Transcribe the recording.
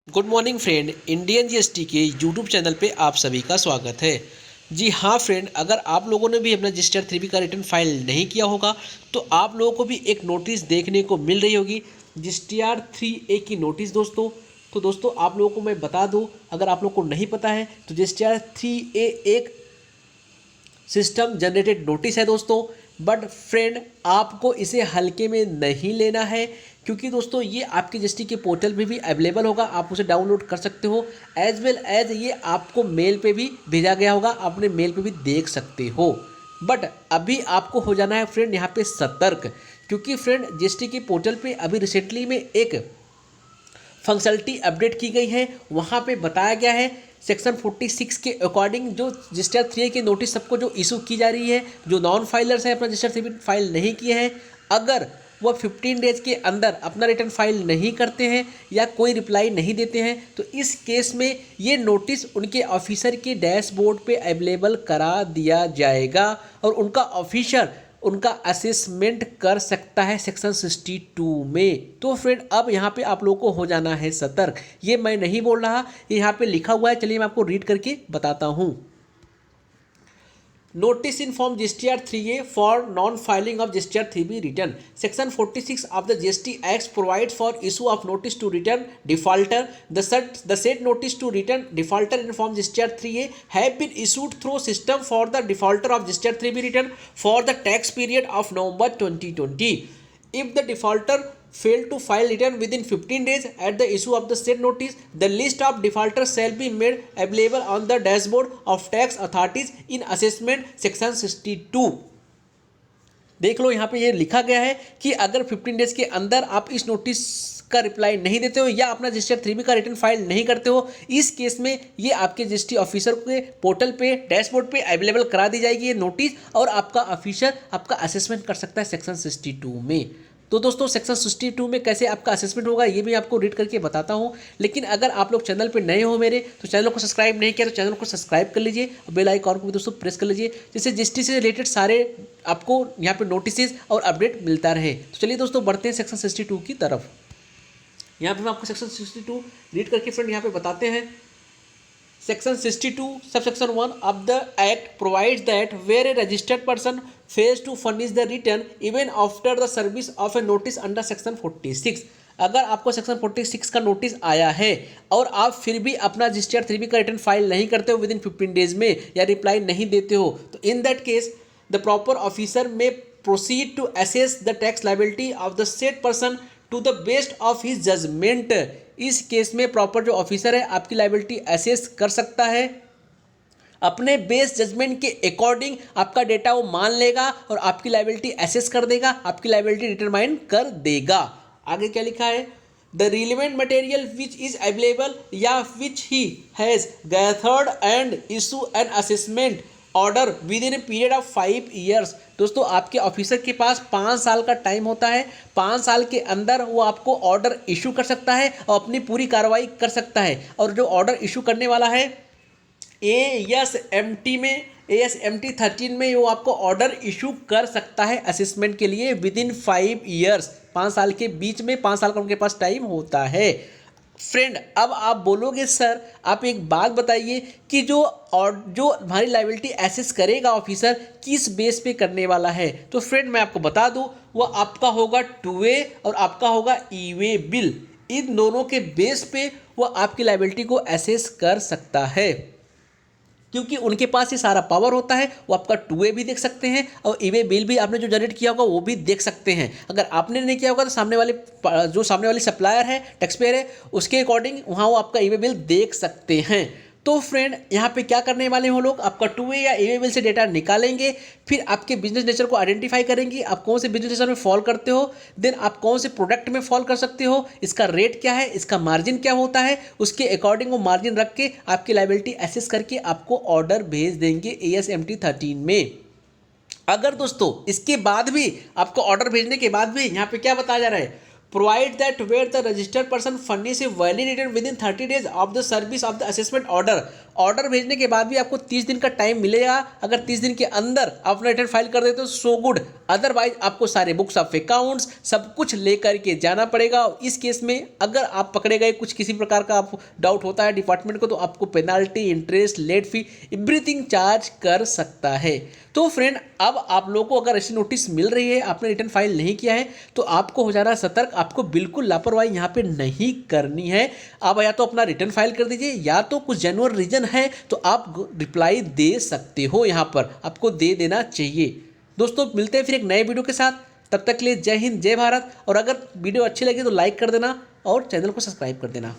Good morning friend, Indian GST के YouTube channel पे आप सभी का स्वागत है। जी हाँ फ्रेंड, अगर आप लोगों ने भी अपना जीएसटी 3B का रिटर्न फाइल नहीं किया होगा तो आप लोगों को भी एक नोटिस देखने को मिल रही होगी, जीएसटी 3A की नोटिस दोस्तों। तो दोस्तों आप लोगों को मैं बता दूं, अगर आप लोगों को नहीं पता है तो जीएसटी 3A एक सिस्टम जनरेटेड नोटिस है दोस्तों। बट फ्रेंड, आपको इसे हल्के में नहीं लेना है, क्योंकि दोस्तों ये आपके जीएसटी के पोर्टल पे भी अवेलेबल होगा, आप उसे डाउनलोड कर सकते हो। एज वेल एज ये आपको मेल पे भी भेजा गया होगा, आप अपने मेल पे भी देख सकते हो। बट अभी आपको हो जाना है फ्रेंड यहाँ पे सतर्क, क्योंकि फ्रेंड जीएसटी के पोर्टल पे अभी रिसेंटली में एक फंक्शनलिटी अपडेट की गई है। वहाँ पे बताया गया है सेक्शन 46 के अकॉर्डिंग जो रजिस्टर 3 की नोटिस सबको जो इशू की जा रही है, जो नॉन फाइलर्स हैं अपना रजिस्टर 3 फाइल नहीं किए हैं, अगर वह 15 डेज के अंदर अपना रिटर्न फाइल नहीं करते हैं या कोई रिप्लाई नहीं देते हैं तो इस केस में ये नोटिस उनके ऑफिसर के डैशबोर्ड पे अवेलेबल करा दिया जाएगा और उनका ऑफिसर उनका असेसमेंट कर सकता है सेक्शन 62 में। तो फ्रेंड अब यहाँ पे आप लोगों को हो जाना है सतर्क। ये मैं नहीं बोल रहा, ये यहाँ पे लिखा हुआ है, चलिए मैं आपको रीड करके बताता हूँ। Notice in form GSTR 3A for non-filing of GSTR 3B return. Section 46 of the GST Acts provides for issue of notice to return defaulter. The said notice to return defaulter in form GSTR 3A have been issued through system for the defaulter of GSTR 3B return for the tax period of November 2020. If the defaulter failed to file return within 15 days at the issue of the said notice, the list of defaulters shall be made available on the dashboard of tax authorities in assessment section 62. देख लो यहाँ पे ये लिखा गया है कि अगर 15 days के अंदर आप इस नोटिस का रिप्लाई नहीं देते हो या अपना रजिस्टर 3B का रिटर्न फाइल नहीं करते हो, इस केस में ये आपके रजिस्ट्री ऑफिसर के पोर्टल पे डैशबोर्ड पे अवेलेबल करा दी जाएगी ये नोटिस, और आपका ऑफिसर आपका असेसमेंट कर सकता है सेक्शन 62 में। तो दोस्तों सेक्शन 62 में कैसे आपका असेसमेंट होगा ये भी आपको रीड करके बताता हूँ। लेकिन अगर आप लोग चैनल पे नए हो मेरे, तो चैनल को सब्सक्राइब नहीं किया तो चैनल को सब्सक्राइब कर लीजिए और बेल आइकॉन को भी दोस्तों प्रेस कर लीजिए, जिससे जीएसटी से रिलेटेड सारे आपको यहाँ पे नोटिस और अपडेट मिलता रहे। तो चलिए दोस्तों बढ़ते हैं सेक्शन 62 की तरफ। यहाँ पे मैं आपको सेक्शन 62 रीड करके फ्रेंड यहाँ पे बताते हैं। Section 62 subsection 1 of the act provides that where a registered person fails to furnish the return even after the service of a notice under section 46, अगर आपको सेक्शन 46 का नोटिस आया है और आप फिर भी अपना रजिस्टर 3B का रिटर्न फाइल नहीं करते हो विदिन 15 डेज में या रिप्लाई नहीं देते हो, तो in that case the proper officer में proceed to assess the tax liability of the said person to the best of his judgment. इस केस में प्रॉपर जो ऑफिसर है आपकी लायबिलिटी असेस कर सकता है, अपने बेस जजमेंट के अकॉर्डिंग आपका डेटा वो मान लेगा और आपकी लायबिलिटी असेस कर देगा, आपकी लायबिलिटी डिटरमाइन कर देगा। आगे क्या लिखा है, the relevant material which is available या which he has gathered and issue an assessment order within a period of 5 years. दोस्तों आपके ऑफिसर के पास 5 साल का टाइम होता है, 5 साल के अंदर वो आपको ऑर्डर इशू कर सकता है और अपनी पूरी कार्रवाई कर सकता है। और जो ऑर्डर इशू करने वाला है ASMT में, ASMT 13 में वो आपको ऑर्डर इशू कर सकता है असेसमेंट के लिए विद इन 5 ईयर्स, 5 साल के बीच में, 5 साल का उनके पास टाइम होता है। फ्रेंड अब आप बोलोगे सर आप एक बात बताइए कि जो हमारी लायबिलिटी एसेस करेगा ऑफिसर किस बेस पे करने वाला है, तो फ्रेंड मैं आपको बता दूं वो आपका होगा 2A और आपका होगा ई-वे बिल। इन दोनों के बेस पे वो आपकी लायबिलिटी को एसेस कर सकता है, क्योंकि उनके पास ये सारा पावर होता है। वो आपका 2A भी देख सकते हैं और ई-वे बिल भी आपने जो जनरेट किया होगा वो भी देख सकते हैं। अगर आपने नहीं किया होगा तो सामने वाली सप्लायर है, टैक्स पेयर है, उसके अकॉर्डिंग वहाँ वो आपका ई-वे बिल देख सकते हैं। तो फ्रेंड यहाँ पे क्या करने वाले हो लोग, आपका 2A या ई-वे बिल से डेटा निकालेंगे, फिर आपके बिजनेस नेचर को आइडेंटिफाई करेंगे, आप कौन से बिजनेस नेचर में फॉल करते हो, देन आप कौन से प्रोडक्ट में फॉल कर सकते हो, इसका रेट क्या है, इसका मार्जिन क्या होता है, उसके अकॉर्डिंग वो मार्जिन रख के आपकी लायबिलिटी एसेस करके आपको ऑर्डर भेज देंगे ASMT 13 में। अगर दोस्तों इसके बाद भी आपको ऑर्डर भेजने के बाद भी यहाँ पे क्या बताया जा रहा है, provide that where the registered person furnish a valid return within 30 days of the service of the assessment order order भेजने के बाद भी आपको 30 दिन का टाइम मिलेगा। अगर 30 दिन के अंदर आप अपना रिटर्न फाइल कर देते हो सो गुड, अदरवाइज आपको सारे बुक्स ऑफ अकाउंट्स सब कुछ लेकर के जाना पड़ेगा। इस केस में अगर आप पकड़े गए, कुछ किसी प्रकार का आप डाउट होता है डिपार्टमेंट को, तो आपको penalty, interest, late fee everything charge कर सकता है। तो फ्रेंड, अब आप लोगों को अगर ऐसी नोटिस मिल रही है, आपने रिटर्न फाइल नहीं किया है, तो आपको हो जाना सतर्क। आपको बिल्कुल लापरवाही यहाँ पे नहीं करनी है। आप या तो अपना रिटर्न फाइल कर दीजिए, या तो कुछ जेन्युइन रीजन है तो आप रिप्लाई दे सकते हो, यहाँ पर आपको दे देना चाहिए। दोस्तों, मिलते हैं फिर एक नए वीडियो के साथ। तब तक के लिए जय हिंद, जय भारत। और अगर वीडियो अच्छी लगी तो लाइक कर देना और चैनल को सब्सक्राइब कर देना।